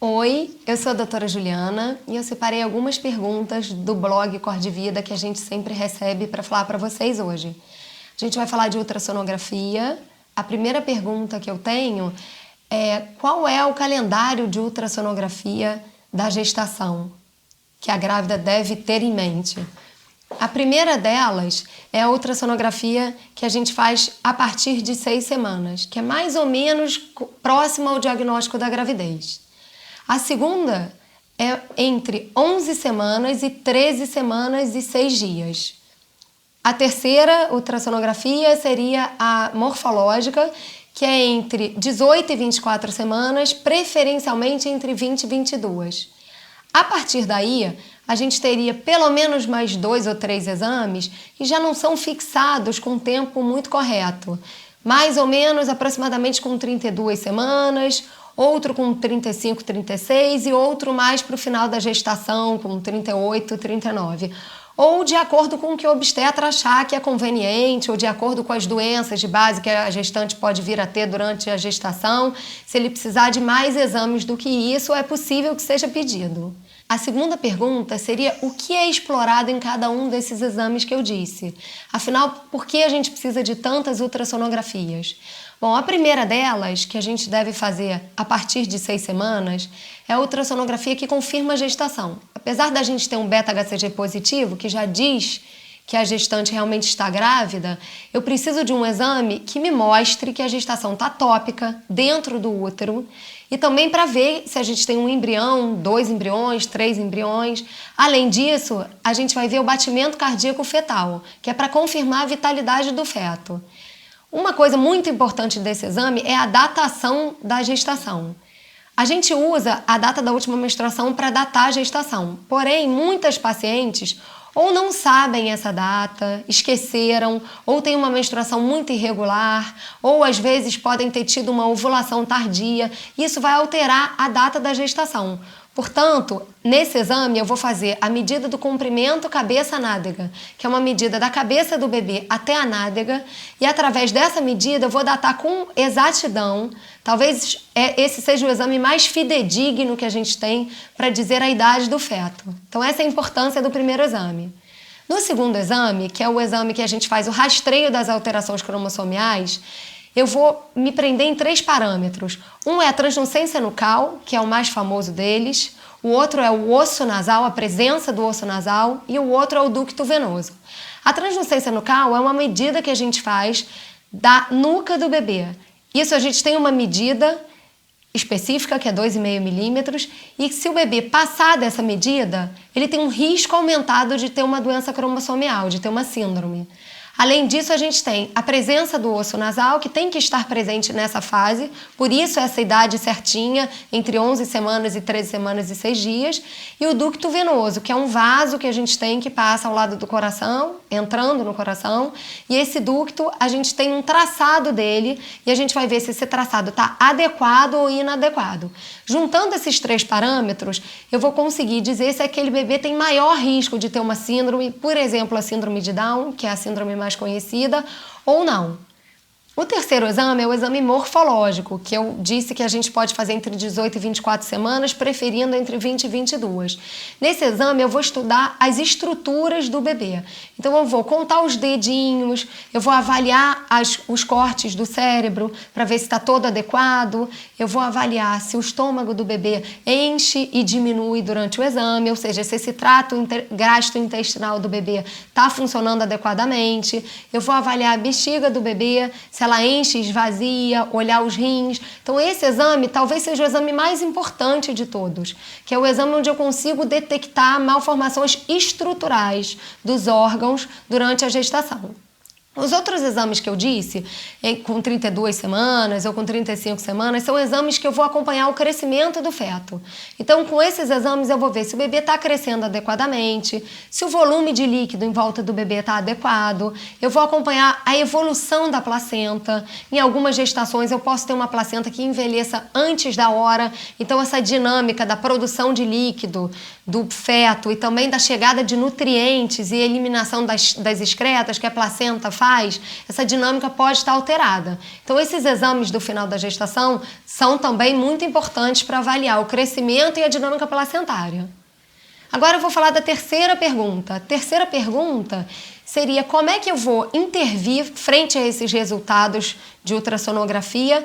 Oi, eu sou a doutora Juliana e eu separei algumas perguntas do blog Cor de Vida que a gente sempre recebe para falar para vocês hoje. A gente vai falar de ultrassonografia. A primeira pergunta que eu tenho é: qual é o calendário de ultrassonografia da gestação que a grávida deve ter em mente? A primeira delas é a ultrassonografia que a gente faz a partir de 6 semanas, que é mais ou menos próximo ao diagnóstico da gravidez. A segunda é entre 11 semanas e 13 semanas e 6 dias. A terceira ultrassonografia seria a morfológica, que é entre 18 e 24 semanas, preferencialmente entre 20 e 22. A partir daí, a gente teria pelo menos mais 2 ou 3 exames que já não são fixados com tempo muito correto. Mais ou menos, aproximadamente com 32 semanas, outro com 35, 36 e outro mais para o final da gestação, com 38, 39. Ou de acordo com o que o obstetra achar que é conveniente, ou de acordo com as doenças de base que a gestante pode vir a ter durante a gestação. Se ele precisar de mais exames do que isso, é possível que seja pedido. A segunda pergunta seria: o que é explorado em cada um desses exames que eu disse? Afinal, por que a gente precisa de tantas ultrassonografias? Bom, a primeira delas, que a gente deve fazer a partir de 6 semanas, é a ultrassonografia que confirma a gestação. Apesar da gente ter um beta-HCG positivo, que já diz que a gestante realmente está grávida, eu preciso de um exame que me mostre que a gestação está tópica dentro do útero e também para ver se a gente tem um embrião, 2 embriões, 3 embriões. Além disso, a gente vai ver o batimento cardíaco fetal, que é para confirmar a vitalidade do feto. Uma coisa muito importante desse exame é a datação da gestação. A gente usa a data da última menstruação para datar a gestação, porém, muitas pacientes ou não sabem essa data, esqueceram, ou têm uma menstruação muito irregular, ou às vezes podem ter tido uma ovulação tardia. Isso vai alterar a data da gestação. Portanto, nesse exame eu vou fazer a medida do comprimento cabeça-nádega, que é uma medida da cabeça do bebê até a nádega, e através dessa medida eu vou datar com exatidão. Talvez esse seja o exame mais fidedigno que a gente tem para dizer a idade do feto. Então essa é a importância do primeiro exame. No segundo exame, que é o exame que a gente faz o rastreio das alterações cromossomiais, eu vou me prender em 3 parâmetros. Um é a translucência nucal, que é o mais famoso deles. O outro é o osso nasal, a presença do osso nasal. E o outro é o ducto venoso. A translucência nucal é uma medida que a gente faz da nuca do bebê. Isso a gente tem uma medida específica, que é 2,5 milímetros, e se o bebê passar dessa medida, ele tem um risco aumentado de ter uma doença cromossomial, de ter uma síndrome. Além disso, a gente tem a presença do osso nasal, que tem que estar presente nessa fase, por isso essa idade certinha, entre 11 semanas e 13 semanas e 6 dias, e o ducto venoso, que é um vaso que a gente tem que passa ao lado do coração, entrando no coração, e esse ducto, a gente tem um traçado dele, e a gente vai ver se esse traçado está adequado ou inadequado. Juntando esses 3 parâmetros, eu vou conseguir dizer se aquele bebê tem maior risco de ter uma síndrome, por exemplo, a síndrome de Down, que é a síndrome mais conhecida, ou não. O terceiro exame é o exame morfológico, que eu disse que a gente pode fazer entre 18 e 24 semanas, preferindo entre 20 e 22. Nesse exame eu vou estudar as estruturas do bebê. Então eu vou contar os dedinhos, eu vou avaliar os cortes do cérebro para ver se está todo adequado, eu vou avaliar se o estômago do bebê enche e diminui durante o exame, ou seja, se esse trato gastrointestinal do bebê está funcionando adequadamente, eu vou avaliar a bexiga do bebê, se ela enche, esvazia, olhar os rins. Então esse exame talvez seja o exame mais importante de todos, que é o exame onde eu consigo detectar malformações estruturais dos órgãos durante a gestação. Os outros exames que eu disse, com 32 semanas ou com 35 semanas, são exames que eu vou acompanhar o crescimento do feto. Então, com esses exames, eu vou ver se o bebê está crescendo adequadamente, se o volume de líquido em volta do bebê está adequado, eu vou acompanhar a evolução da placenta. Em algumas gestações, eu posso ter uma placenta que envelheça antes da hora, então essa dinâmica da produção de líquido do feto e também da chegada de nutrientes e eliminação das excretas que a placenta faz, essa dinâmica pode estar alterada. Então, esses exames do final da gestação são também muito importantes para avaliar o crescimento e a dinâmica placentária. Agora eu vou falar da terceira pergunta. A terceira pergunta seria como é que eu vou intervir frente a esses resultados de ultrassonografia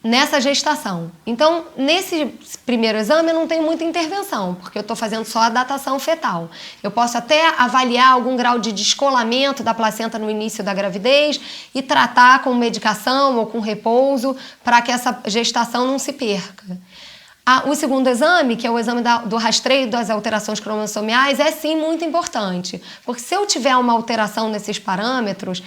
nessa gestação. Então, nesse primeiro exame eu não tenho muita intervenção, porque eu estou fazendo só a datação fetal. Eu posso até avaliar algum grau de descolamento da placenta no início da gravidez e tratar com medicação ou com repouso para que essa gestação não se perca. O segundo exame, que é o exame do rastreio das alterações cromossomiais, é sim muito importante, porque se eu tiver uma alteração nesses parâmetros,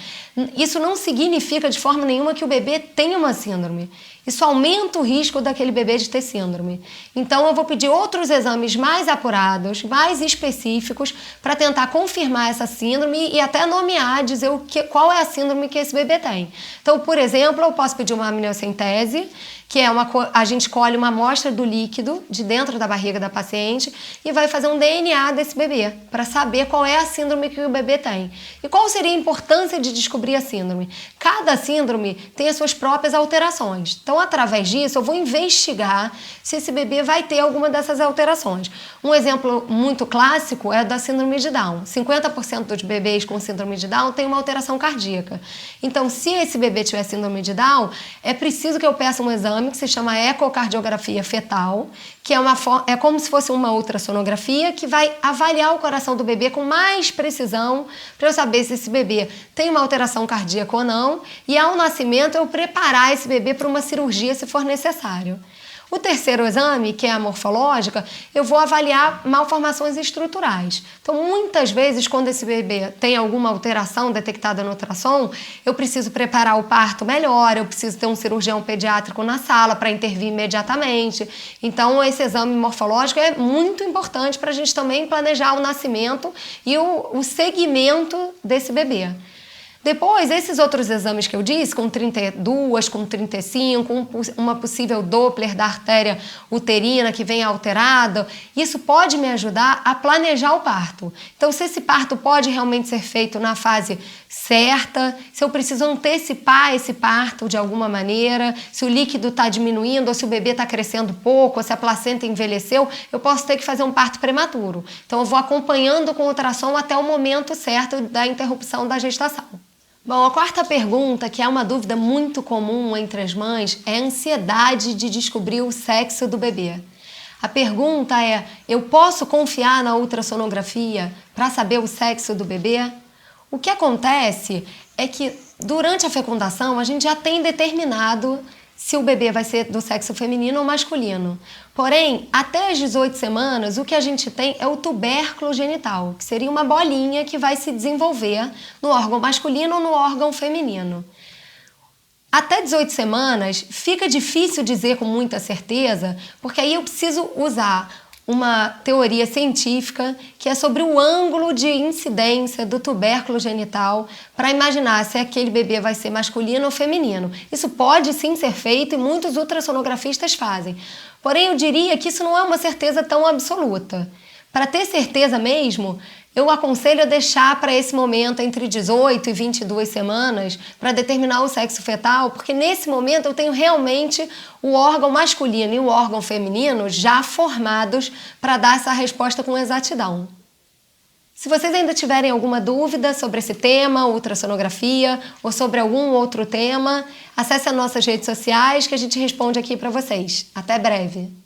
isso não significa de forma nenhuma que o bebê tenha uma síndrome. Isso aumenta o risco daquele bebê de ter síndrome. Então, eu vou pedir outros exames mais apurados, mais específicos, para tentar confirmar essa síndrome e até nomear, dizer qual é a síndrome que esse bebê tem. Então, por exemplo, eu posso pedir uma amniocentese, que é a gente colhe uma amostra do líquido de dentro da barriga da paciente e vai fazer um DNA desse bebê, para saber qual é a síndrome que o bebê tem. E qual seria a importância de descobrir a síndrome? Cada síndrome tem as suas próprias alterações. Então, através disso, eu vou investigar se esse bebê vai ter alguma dessas alterações. Um exemplo muito clássico é da síndrome de Down. 50% dos bebês com síndrome de Down têm uma alteração cardíaca. Então, se esse bebê tiver síndrome de Down, é preciso que eu peça um exame que se chama ecocardiografia fetal, que é como se fosse uma ultrassonografia que vai avaliar o coração do bebê com mais precisão para eu saber se esse bebê tem uma alteração cardíaca ou não e ao nascimento eu preparar esse bebê para uma cirurgia se for necessário. O terceiro exame, que é a morfológica, eu vou avaliar malformações estruturais. Então, muitas vezes, quando esse bebê tem alguma alteração detectada no ultrassom, eu preciso preparar o parto melhor, eu preciso ter um cirurgião pediátrico na sala para intervir imediatamente. Então, esse exame morfológico é muito importante para a gente também planejar o nascimento e o segmento desse bebê. Depois, esses outros exames que eu disse, com 32, com 35, uma possível Doppler da artéria uterina que vem alterada, isso pode me ajudar a planejar o parto. Então, se esse parto pode realmente ser feito na fase certa, se eu preciso antecipar esse parto de alguma maneira, se o líquido está diminuindo, ou se o bebê está crescendo pouco, ou se a placenta envelheceu, eu posso ter que fazer um parto prematuro. Então, eu vou acompanhando com o ultrassom até o momento certo da interrupção da gestação. Bom, a quarta pergunta, que é uma dúvida muito comum entre as mães, é a ansiedade de descobrir o sexo do bebê. A pergunta é, eu posso confiar na ultrassonografia para saber o sexo do bebê? O que acontece é que durante a fecundação a gente já tem determinado se o bebê vai ser do sexo feminino ou masculino. Porém, até as 18 semanas, o que a gente tem é o tubérculo genital, que seria uma bolinha que vai se desenvolver no órgão masculino ou no órgão feminino. Até 18 semanas, fica difícil dizer com muita certeza, porque aí eu preciso usar uma teoria científica que é sobre o ângulo de incidência do tubérculo genital para imaginar se aquele bebê vai ser masculino ou feminino. Isso pode sim ser feito e muitos ultrassonografistas fazem. Porém, eu diria que isso não é uma certeza tão absoluta. Para ter certeza mesmo, eu aconselho a deixar para esse momento entre 18 e 22 semanas para determinar o sexo fetal, porque nesse momento eu tenho realmente o órgão masculino e o órgão feminino já formados para dar essa resposta com exatidão. Se vocês ainda tiverem alguma dúvida sobre esse tema, ultrassonografia, ou sobre algum outro tema, acesse as nossas redes sociais que a gente responde aqui para vocês. Até breve!